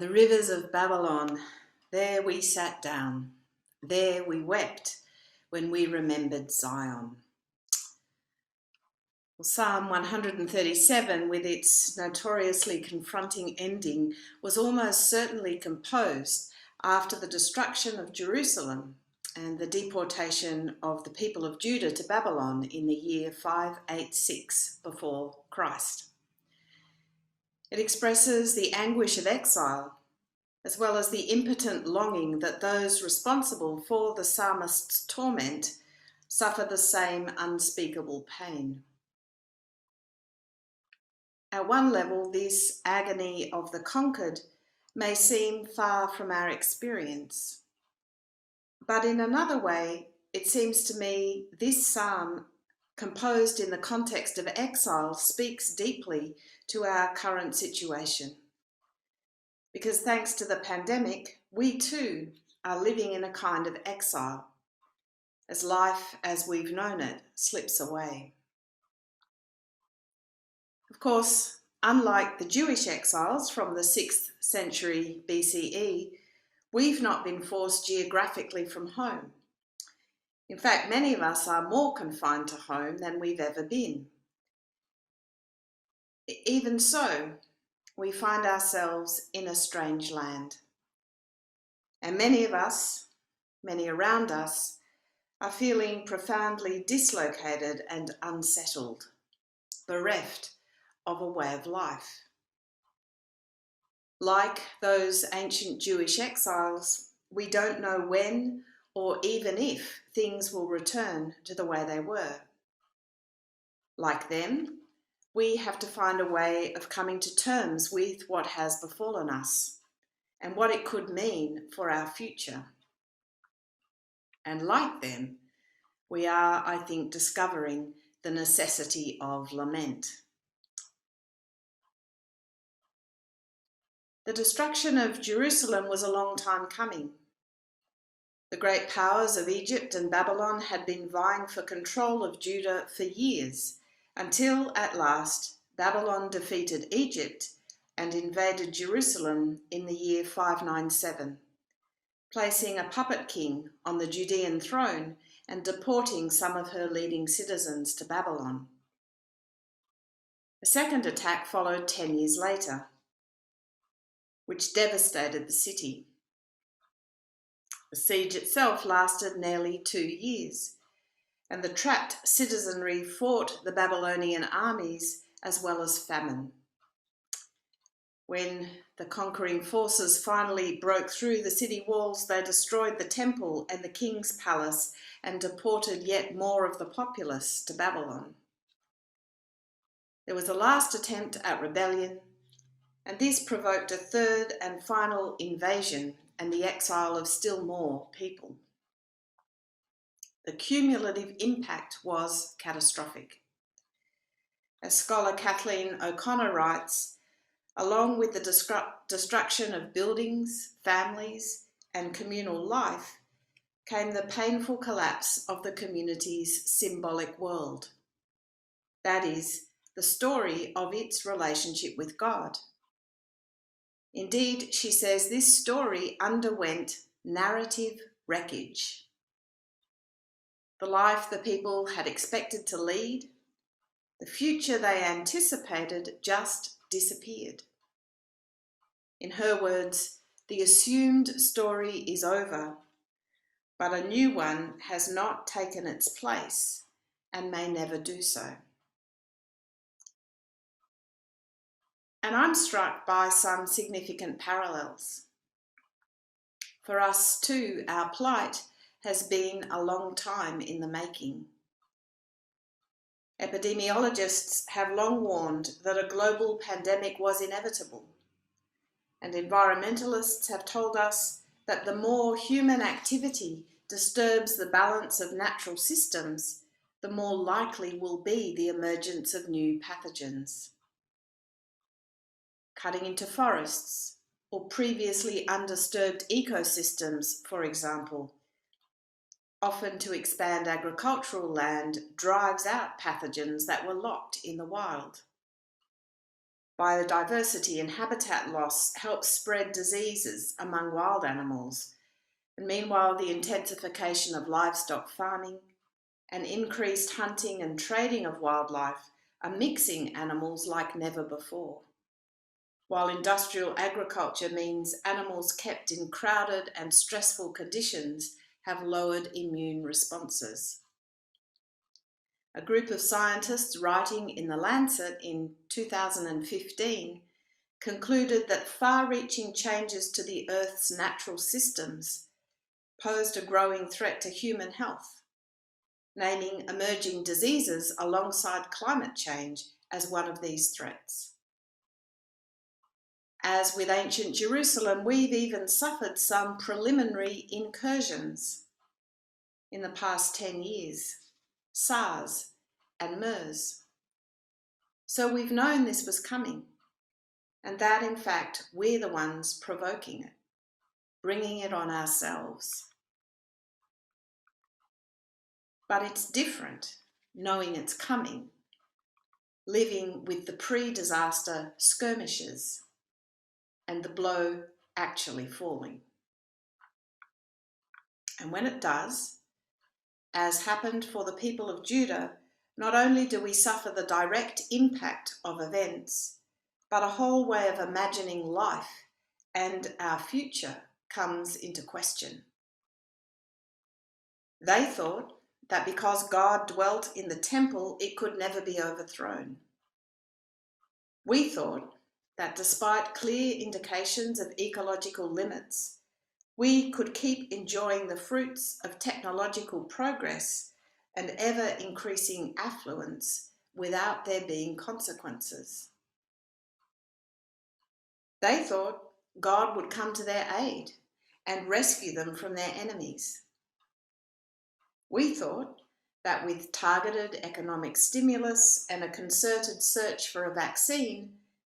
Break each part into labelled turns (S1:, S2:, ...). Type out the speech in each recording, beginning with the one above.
S1: the rivers of Babylon, there we sat down, there we wept when we remembered Zion. Well, Psalm 137, with its notoriously confronting ending, was almost certainly composed after the destruction of Jerusalem and the deportation of the people of Judah to Babylon in the year 586 before Christ. It expresses the anguish of exile, as well as the impotent longing that those responsible for the psalmist's torment suffer the same unspeakable pain. At one level, this agony of the conquered may seem far from our experience. But in another way, it seems to me this psalm, composed in the context of exile, speaks deeply to our current situation. Because thanks to the pandemic, we too are living in a kind of exile, as life as we've known it slips away. Of course, unlike the Jewish exiles from the 6th century BCE, we've not been forced geographically from home. In fact, many of us are more confined to home than we've ever been. Even so, we find ourselves in a strange land. And many of us, many around us, are feeling profoundly dislocated and unsettled, bereft of a way of life. Like those ancient Jewish exiles, we don't know when or even if things will return to the way they were. Like them, we have to find a way of coming to terms with what has befallen us and what it could mean for our future. And like them, we are, I think, discovering the necessity of lament. The destruction of Jerusalem was a long time coming. The great powers of Egypt and Babylon had been vying for control of Judah for years, until at last Babylon defeated Egypt and invaded Jerusalem in the year 597, placing a puppet king on the Judean throne and deporting some of her leading citizens to Babylon. A second attack followed 10 years later, which devastated the city. The siege itself lasted nearly 2 years, and the trapped citizenry fought the Babylonian armies as well as famine. When the conquering forces finally broke through the city walls, they destroyed the temple and the king's palace and deported yet more of the populace to Babylon. There was a last attempt at rebellion, and this provoked a third and final invasion and the exile of still more people. The cumulative impact was catastrophic. As scholar Kathleen O'Connor writes, along with the destruction of buildings, families, and communal life, came the painful collapse of the community's symbolic world. That is, the story of its relationship with God. Indeed, she says this story underwent narrative wreckage. The life the people had expected to lead, the future they anticipated, just disappeared. In her words, the assumed story is over, but a new one has not taken its place and may never do so. And I'm struck by some significant parallels. For us too, our plight has been a long time in the making. Epidemiologists have long warned that a global pandemic was inevitable, and environmentalists have told us that the more human activity disturbs the balance of natural systems, the more likely will be the emergence of new pathogens. Cutting into forests or previously undisturbed ecosystems, for example, often to expand agricultural land, drives out pathogens that were locked in the wild. Biodiversity and habitat loss helps spread diseases among wild animals, and meanwhile the intensification of livestock farming and increased hunting and trading of wildlife are mixing animals like never before. While industrial agriculture means animals kept in crowded and stressful conditions have lowered immune responses. A group of scientists writing in the Lancet in 2015 concluded that far-reaching changes to the Earth's natural systems posed a growing threat to human health, naming emerging diseases alongside climate change as one of these threats. As with ancient Jerusalem, we've even suffered some preliminary incursions in the past 10 years, SARS and MERS. So we've known this was coming, and that in fact we're the ones provoking it, bringing it on ourselves. But it's different knowing it's coming, living with the pre-disaster skirmishes and the blow actually falling. And when it does, as happened for the people of Judah, not only do we suffer the direct impact of events, but a whole way of imagining life and our future comes into question. They thought that because God dwelt in the temple, it could never be overthrown. We thought that despite clear indications of ecological limits, we could keep enjoying the fruits of technological progress and ever-increasing affluence without there being consequences. They thought God would come to their aid and rescue them from their enemies. We thought that with targeted economic stimulus and a concerted search for a vaccine,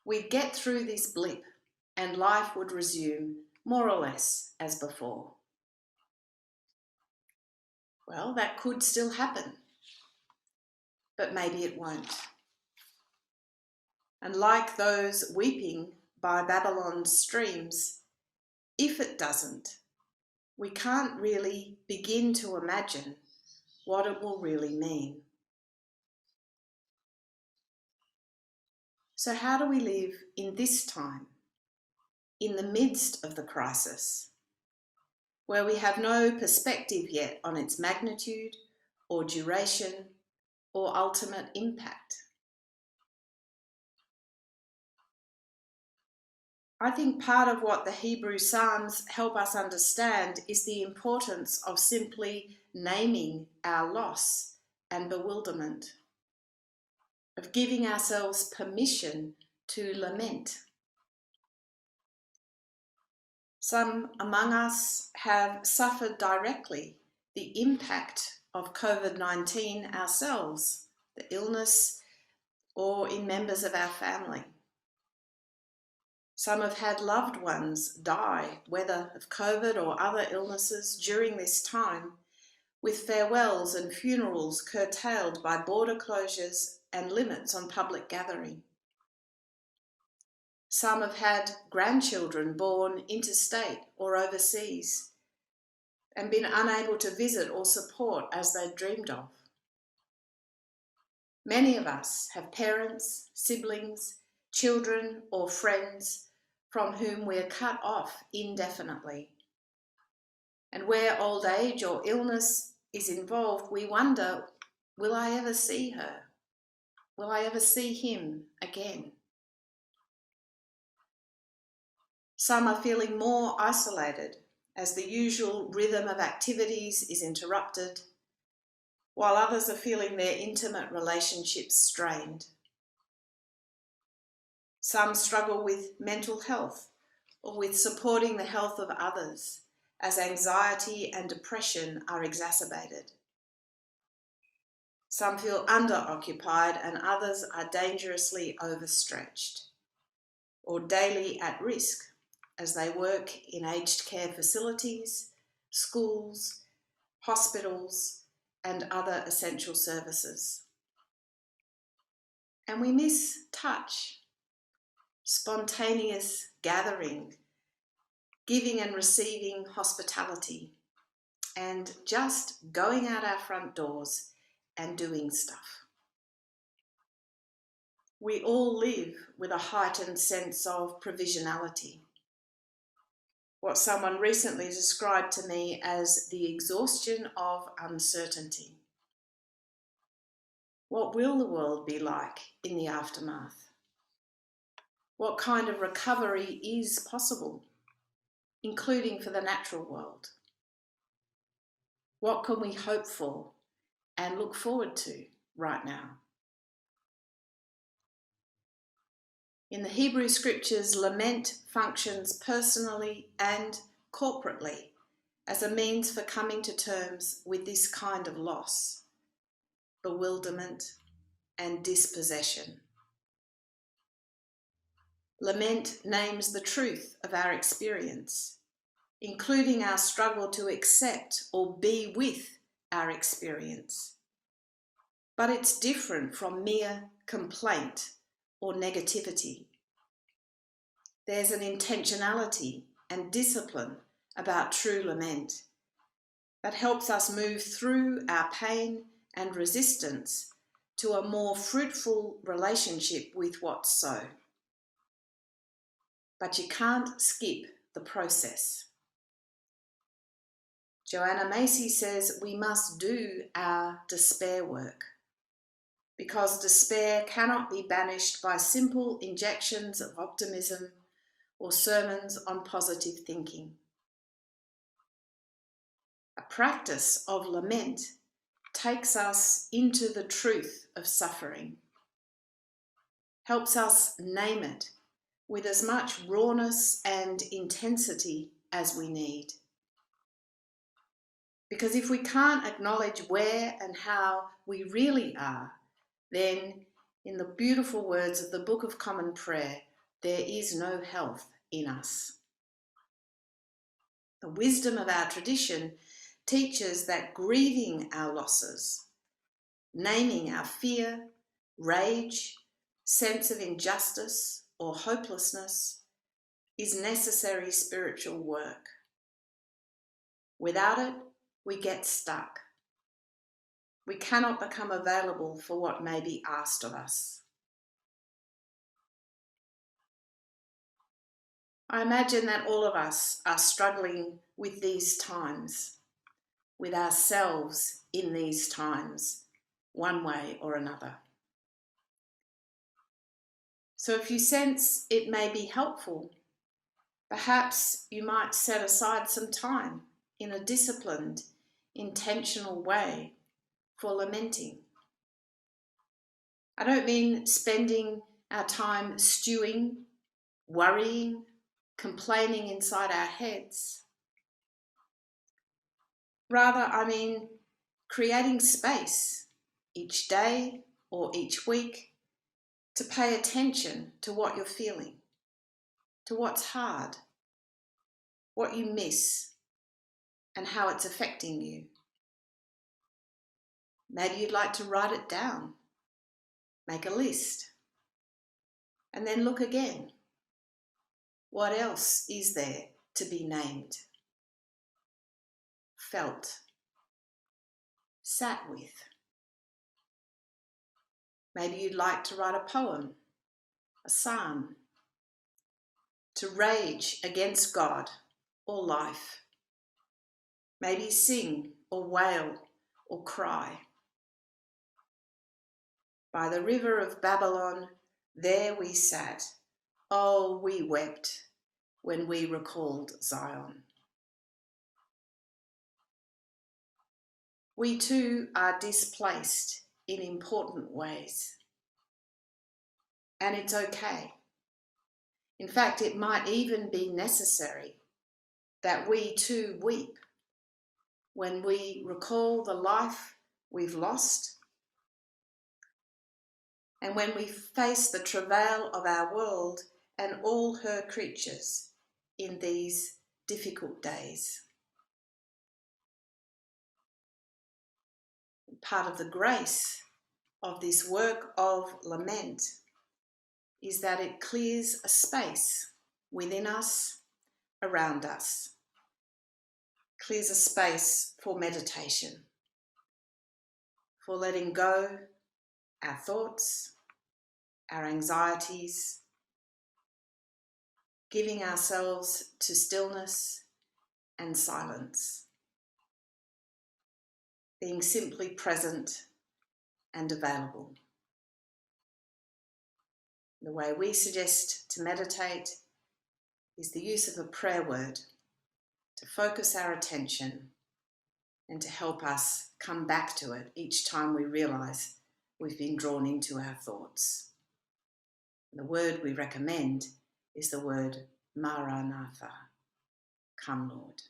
S1: we'd get through this blip and life would resume more or less as before. Well, that could still happen, but maybe it won't. And like those weeping by Babylon's streams, if it doesn't, we can't really begin to imagine what it will really mean. So how do we live in this time, in the midst of the crisis, where we have no perspective yet on its magnitude or duration or ultimate impact? I think part of what the Hebrew Psalms help us understand is the importance of simply naming our loss and bewilderment, of giving ourselves permission to lament. Some among us have suffered directly the impact of COVID-19 ourselves, the illness, or in members of our family. Some have had loved ones die, whether of COVID or other illnesses, during this time, with farewells and funerals curtailed by border closures and limits on public gathering. Some have had grandchildren born interstate or overseas and been unable to visit or support as they dreamed of. Many of us have parents, siblings, children or friends from whom we're cut off indefinitely. And where old age or illness is involved, we wonder, will I ever see her? Will I ever see him again? Some are feeling more isolated as the usual rhythm of activities is interrupted, while others are feeling their intimate relationships strained. Some struggle with mental health or with supporting the health of others as anxiety and depression are exacerbated. Some feel underoccupied and others are dangerously overstretched or daily at risk as they work in aged care facilities, schools, hospitals, and other essential services. And we miss touch, spontaneous gathering, giving and receiving hospitality, and just going out our front doors and doing stuff. We all live with a heightened sense of provisionality, what someone recently described to me as the exhaustion of uncertainty. What will the world be like in the aftermath? What kind of recovery is possible, including for the natural world? What can we hope for and look forward to right now? In the Hebrew scriptures, lament functions personally and corporately as a means for coming to terms with this kind of loss, bewilderment, and dispossession. Lament names the truth of our experience, including our struggle to accept or be with our experience. But it's different from mere complaint or negativity. There's an intentionality and discipline about true lament that helps us move through our pain and resistance to a more fruitful relationship with what's so. But you can't skip the process. Joanna Macy says we must do our despair work, because despair cannot be banished by simple injections of optimism or sermons on positive thinking. A practice of lament takes us into the truth of suffering, helps us name it with as much rawness and intensity as we need. Because if we can't acknowledge where and how we really are, then, in the beautiful words of the Book of Common Prayer, there is no health in us. The wisdom of our tradition teaches that grieving our losses, naming our fear, rage, sense of injustice or hopelessness, is necessary spiritual work. Without it, we get stuck. We cannot become available for what may be asked of us. I imagine that all of us are struggling with these times, with ourselves in these times, one way or another. So if you sense it may be helpful, perhaps you might set aside some time in a disciplined, intentional way for lamenting. I don't mean spending our time stewing, worrying, complaining inside our heads. Rather, I mean creating space each day or each week to pay attention to what you're feeling, to what's hard, what you miss, and how it's affecting you. Maybe you'd like to write it down, make a list, and then look again. What else is there to be named, felt, sat with? Maybe you'd like to write a poem, a psalm, to rage against God or life. Maybe sing or wail or cry. By the river of Babylon, there we sat. Oh, we wept when we recalled Zion. We too are displaced in important ways. And it's okay. In fact, it might even be necessary that we too weep when we recall the life we've lost, and when we face the travail of our world and all her creatures in these difficult days. Part of the grace of this work of lament is that it clears a space within us, around us, clears a space for meditation, for letting go our thoughts, our anxieties, giving ourselves to stillness and silence, being simply present and available. The way we suggest to meditate is the use of a prayer word to focus our attention and to help us come back to it each time we realise we've been drawn into our thoughts. The word we recommend is the word Maranatha, come Lord.